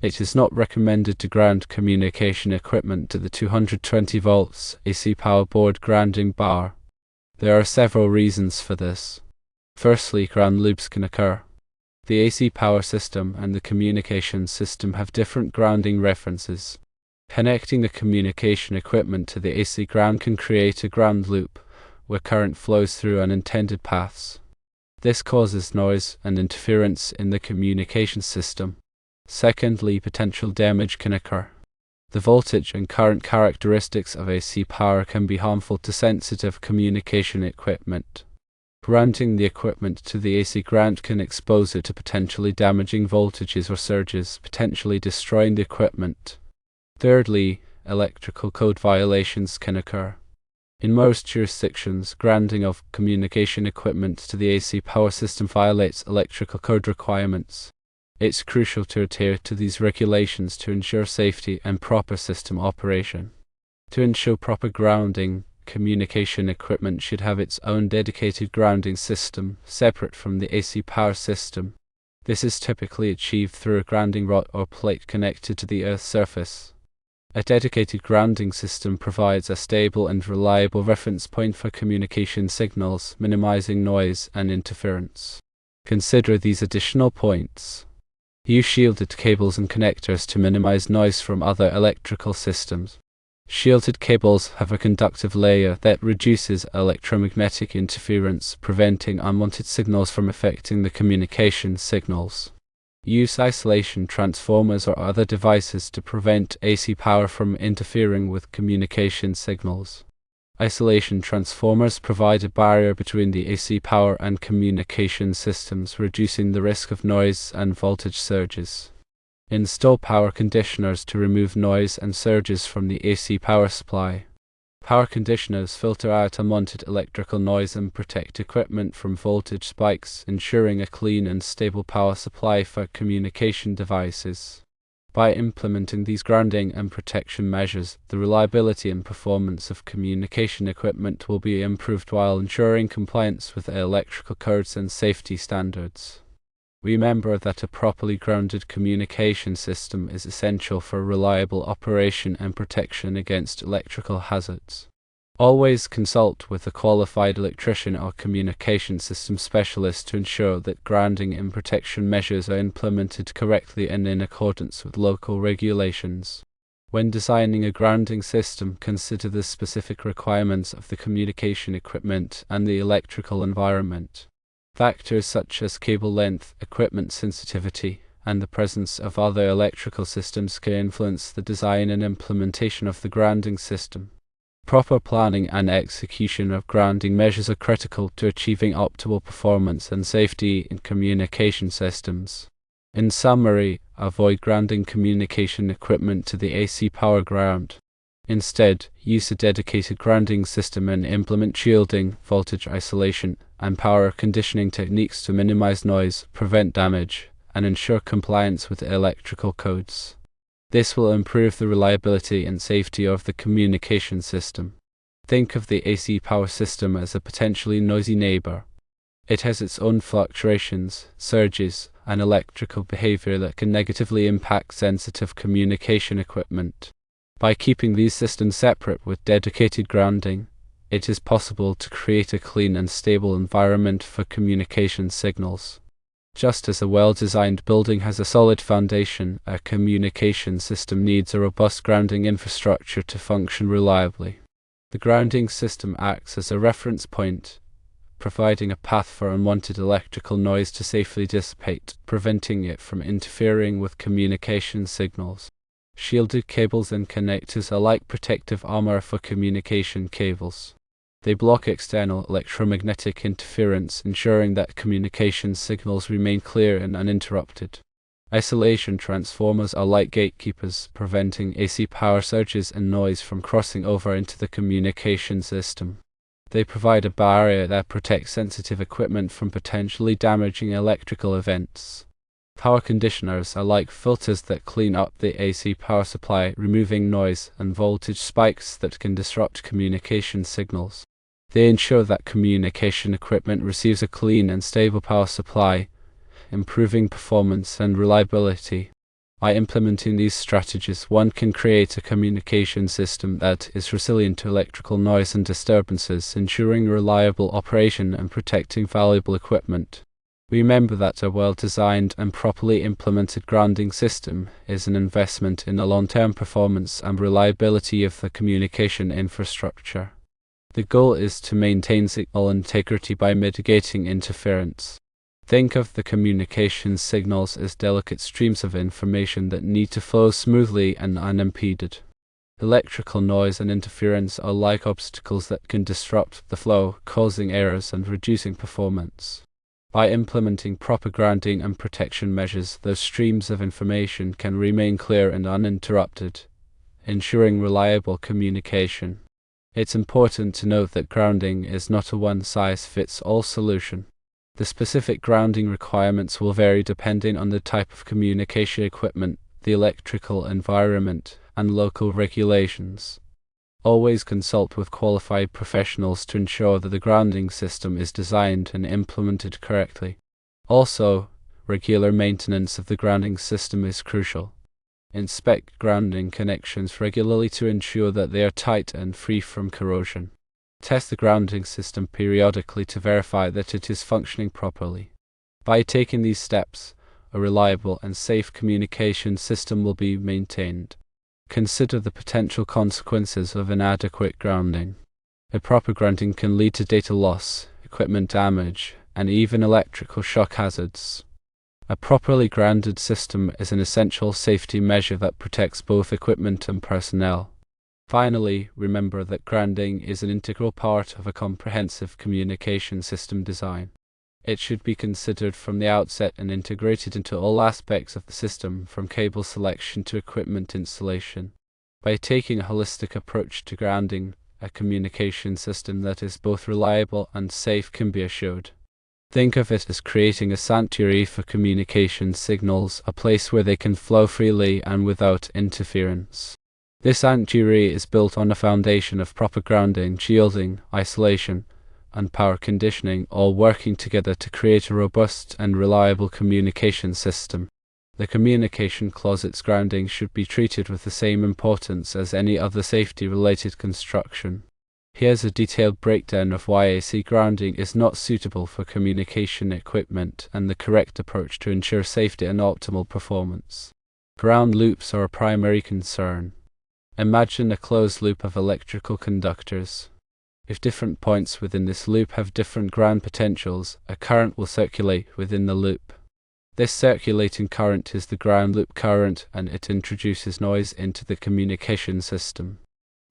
It is not recommended to ground communication equipment to the 220 volts AC power board grounding bar. There are several reasons for this. Firstly, ground loops can occur. The AC power system and the communication system have different grounding references. Connecting the communication equipment to the AC ground can create a ground loop, where current flows through unintended paths. This causes noise and interference in the communication system. Secondly, potential damage can occur. The voltage and current characteristics of AC power can be harmful to sensitive communication equipment. Grounding the equipment to the AC ground can expose it to potentially damaging voltages or surges, potentially destroying the equipment. Thirdly, electrical code violations can occur. In most jurisdictions, grounding of communication equipment to the AC power system violates electrical code requirements. It's crucial to adhere to these regulations to ensure safety and proper system operation. To ensure proper grounding, communication equipment should have its own dedicated grounding system, separate from the AC power system. This is typically achieved through a grounding rod or plate connected to the Earth's surface. A dedicated grounding system provides a stable and reliable reference point for communication signals, minimizing noise and interference. Consider these additional points. Use shielded cables and connectors to minimize noise from other electrical systems. Shielded cables have a conductive layer that reduces electromagnetic interference, preventing unwanted signals from affecting the communication signals. Use isolation transformers or other devices to prevent AC power from interfering with communication signals. Isolation transformers provide a barrier between the AC power and communication systems, reducing the risk of noise and voltage surges. Install power conditioners to remove noise and surges from the AC power supply. Power conditioners filter out unwanted electrical noise and protect equipment from voltage spikes, ensuring a clean and stable power supply for communication devices. By implementing these grounding and protection measures, the reliability and performance of communication equipment will be improved while ensuring compliance with electrical codes and safety standards. Remember that a properly grounded communication system is essential for reliable operation and protection against electrical hazards. Always consult with a qualified electrician or communication system specialist to ensure that grounding and protection measures are implemented correctly and in accordance with local regulations. When designing a grounding system, consider the specific requirements of the communication equipment and the electrical environment. Factors such as cable length, equipment sensitivity, and the presence of other electrical systems can influence the design and implementation of the grounding system. Proper planning and execution of grounding measures are critical to achieving optimal performance and safety in communication systems. In summary, avoid grounding communication equipment to the AC power ground. Instead, use a dedicated grounding system and implement shielding, voltage isolation, and power conditioning techniques to minimize noise, prevent damage, and ensure compliance with electrical codes. This will improve the reliability and safety of the communication system. Think of the AC power system as a potentially noisy neighbor. It has its own fluctuations, surges, and electrical behavior that can negatively impact sensitive communication equipment. By keeping these systems separate with dedicated grounding, it is possible to create a clean and stable environment for communication signals. Just as a well-designed building has a solid foundation, a communication system needs a robust grounding infrastructure to function reliably. The grounding system acts as a reference point, providing a path for unwanted electrical noise to safely dissipate, preventing it from interfering with communication signals. Shielded cables and connectors are like protective armor for communication cables. They block external electromagnetic interference, ensuring that communication signals remain clear and uninterrupted. Isolation transformers are like gatekeepers, preventing AC power surges and noise from crossing over into the communication system. They provide a barrier that protects sensitive equipment from potentially damaging electrical events. Power conditioners are like filters that clean up the AC power supply, removing noise and voltage spikes that can disrupt communication signals. They ensure that communication equipment receives a clean and stable power supply, improving performance and reliability. By implementing these strategies, one can create a communication system that is resilient to electrical noise and disturbances, ensuring reliable operation and protecting valuable equipment. Remember that a well-designed and properly implemented grounding system is an investment in the long-term performance and reliability of the communication infrastructure. The goal is to maintain signal integrity by mitigating interference. Think of the communication signals as delicate streams of information that need to flow smoothly and unimpeded. Electrical noise and interference are like obstacles that can disrupt the flow, causing errors and reducing performance. By implementing proper grounding and protection measures, those streams of information can remain clear and uninterrupted, ensuring reliable communication. It's important to note that grounding is not a one-size-fits-all solution. The specific grounding requirements will vary depending on the type of communication equipment, the electrical environment, and local regulations. Always consult with qualified professionals to ensure that the grounding system is designed and implemented correctly. Also, regular maintenance of the grounding system is crucial. Inspect grounding connections regularly to ensure that they are tight and free from corrosion. Test the grounding system periodically to verify that it is functioning properly. By taking these steps, a reliable and safe communication system will be maintained. Consider the potential consequences of inadequate grounding. Improper grounding can lead to data loss, equipment damage, and even electrical shock hazards. A properly grounded system is an essential safety measure that protects both equipment and personnel. Finally, remember that grounding is an integral part of a comprehensive communication system design. It should be considered from the outset and integrated into all aspects of the system, from cable selection to equipment installation. By taking a holistic approach to grounding, a communication system that is both reliable and safe can be assured. Think of it as creating a sanctuary for communication signals, a place where they can flow freely and without interference. This sanctuary is built on a foundation of proper grounding, shielding, isolation, and power conditioning, all working together to create a robust and reliable communication system. The communication closet's grounding should be treated with the same importance as any other safety-related construction. Here's a detailed breakdown of why AC grounding is not suitable for communication equipment and the correct approach to ensure safety and optimal performance. Ground loops are a primary concern. Imagine a closed loop of electrical conductors. If different points within this loop have different ground potentials, a current will circulate within the loop. This circulating current is the ground loop current, and it introduces noise into the communication system.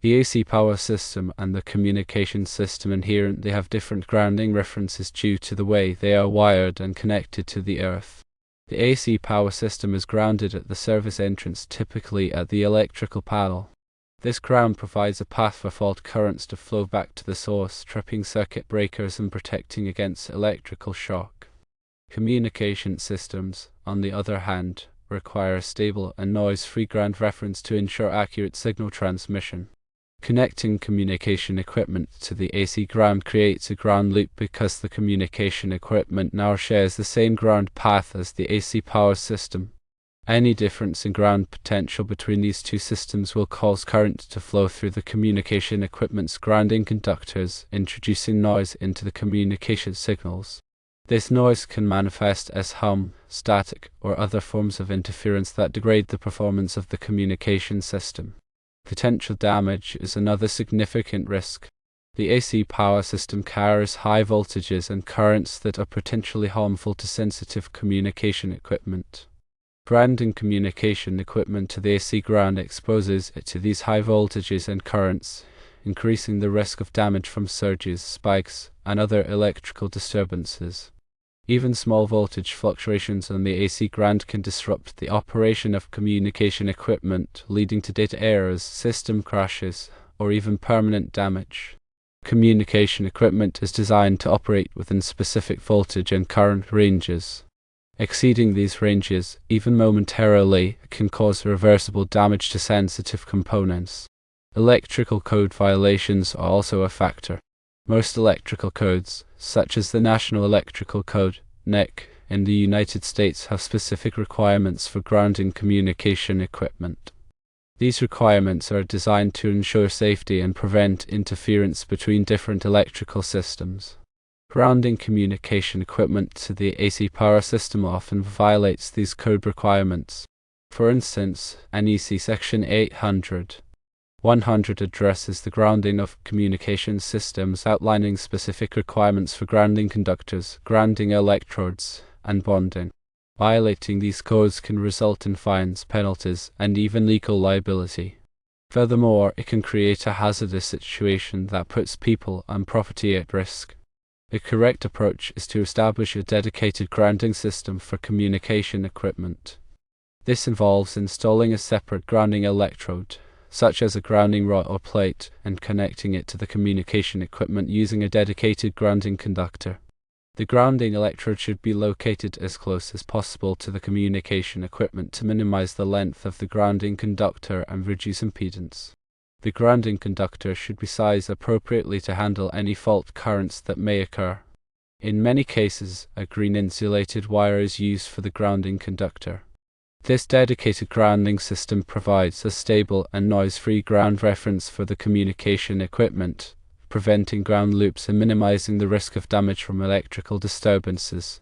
The AC power system and the communication system inherently have different grounding references due to the way they are wired and connected to the earth. The AC power system is grounded at the service entrance, typically at the electrical panel. This ground provides a path for fault currents to flow back to the source, tripping circuit breakers and protecting against electrical shock. Communication systems, on the other hand, require a stable and noise-free ground reference to ensure accurate signal transmission. Connecting communication equipment to the AC ground creates a ground loop because the communication equipment now shares the same ground path as the AC power system. Any difference in ground potential between these two systems will cause current to flow through the communication equipment's grounding conductors, introducing noise into the communication signals. This noise can manifest as hum, static, or other forms of interference that degrade the performance of the communication system. Potential damage is another significant risk. The AC power system carries high voltages and currents that are potentially harmful to sensitive communication equipment. Grounding communication equipment to the AC ground exposes it to these high voltages and currents, increasing the risk of damage from surges, spikes, and other electrical disturbances. Even small voltage fluctuations on the AC ground can disrupt the operation of communication equipment, leading to data errors, system crashes, or even permanent damage. Communication equipment is designed to operate within specific voltage and current ranges. Exceeding these ranges, even momentarily, can cause irreversible damage to sensitive components. Electrical code violations are also a factor. Most electrical codes, such as the National Electrical Code (NEC), in the United States have specific requirements for grounding communication equipment. These requirements are designed to ensure safety and prevent interference between different electrical systems. Grounding communication equipment to the AC power system often violates these code requirements. For instance, NEC Section 800.100 addresses the grounding of communication systems, outlining specific requirements for grounding conductors, grounding electrodes, and bonding. Violating these codes can result in fines, penalties, and even legal liability. Furthermore, it can create a hazardous situation that puts people and property at risk. The correct approach is to establish a dedicated grounding system for communication equipment. This involves installing a separate grounding electrode, such as a grounding rod or plate, and connecting it to the communication equipment using a dedicated grounding conductor. The grounding electrode should be located as close as possible to the communication equipment to minimize the length of the grounding conductor and reduce impedance. The grounding conductor should be sized appropriately to handle any fault currents that may occur. In many cases, a green insulated wire is used for the grounding conductor. This dedicated grounding system provides a stable and noise-free ground reference for the communication equipment, preventing ground loops and minimizing the risk of damage from electrical disturbances.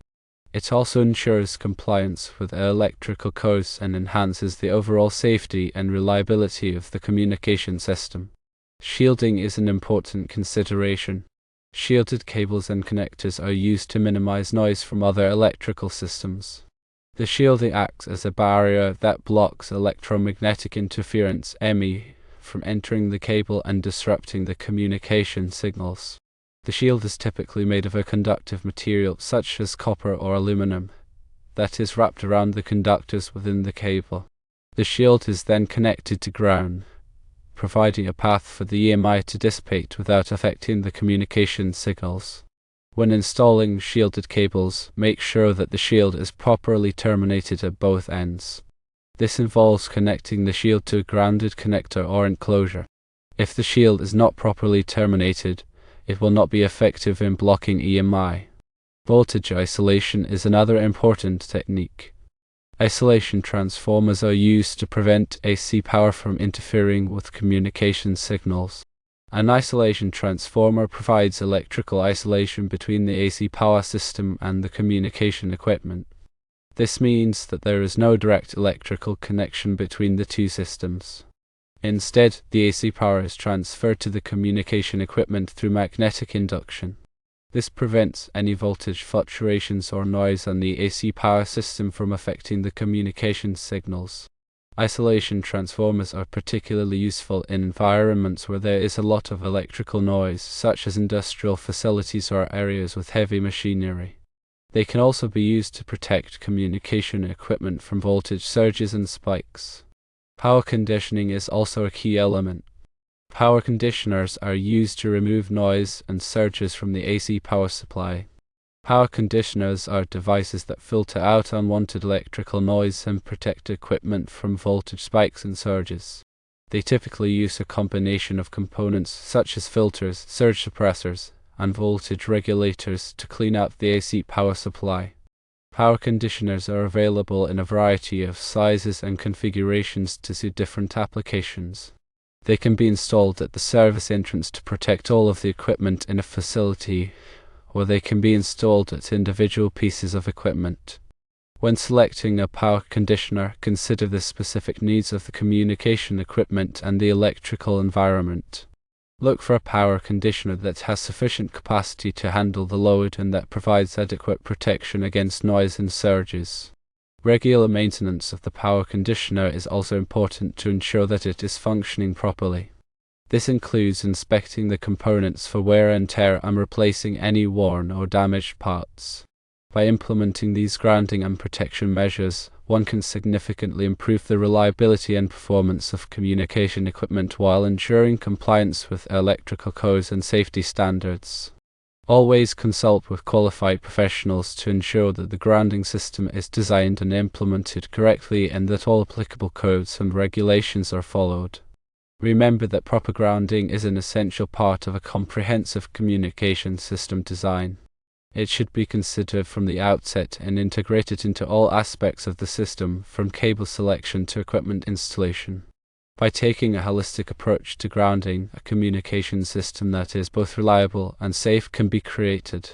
It also ensures compliance with electrical codes and enhances the overall safety and reliability of the communication system. Shielding is an important consideration. Shielded cables and connectors are used to minimize noise from other electrical systems. The shielding acts as a barrier that blocks electromagnetic interference (EMI) from entering the cable and disrupting the communication signals. The shield is typically made of a conductive material such as copper or aluminum that is wrapped around the conductors within the cable. The shield is then connected to ground, providing a path for the EMI to dissipate without affecting the communication signals. When installing shielded cables, make sure that the shield is properly terminated at both ends. This involves connecting the shield to a grounded connector or enclosure. If the shield is not properly terminated, it will not be effective in blocking EMI. Voltage isolation is another important technique. Isolation transformers are used to prevent AC power from interfering with communication signals. An isolation transformer provides electrical isolation between the AC power system and the communication equipment. This means that there is no direct electrical connection between the two systems. Instead, the AC power is transferred to the communication equipment through magnetic induction. This prevents any voltage fluctuations or noise on the AC power system from affecting the communication signals. Isolation transformers are particularly useful in environments where there is a lot of electrical noise, such as industrial facilities or areas with heavy machinery. They can also be used to protect communication equipment from voltage surges and spikes. Power conditioning is also a key element. Power conditioners are used to remove noise and surges from the AC power supply. Power conditioners are devices that filter out unwanted electrical noise and protect equipment from voltage spikes and surges. They typically use a combination of components such as filters, surge suppressors, and voltage regulators to clean out the AC power supply. Power conditioners are available in a variety of sizes and configurations to suit different applications. They can be installed at the service entrance to protect all of the equipment in a facility, or they can be installed at individual pieces of equipment. When selecting a power conditioner, consider the specific needs of the communication equipment and the electrical environment. Look for a power conditioner that has sufficient capacity to handle the load and that provides adequate protection against noise and surges. Regular maintenance of the power conditioner is also important to ensure that it is functioning properly. This includes inspecting the components for wear and tear and replacing any worn or damaged parts. By implementing these grounding and protection measures, one can significantly improve the reliability and performance of communication equipment while ensuring compliance with electrical codes and safety standards. Always consult with qualified professionals to ensure that the grounding system is designed and implemented correctly and that all applicable codes and regulations are followed. Remember that proper grounding is an essential part of a comprehensive communication system design. It should be considered from the outset and integrated into all aspects of the system, from cable selection to equipment installation. By taking a holistic approach to grounding, a communication system that is both reliable and safe can be created.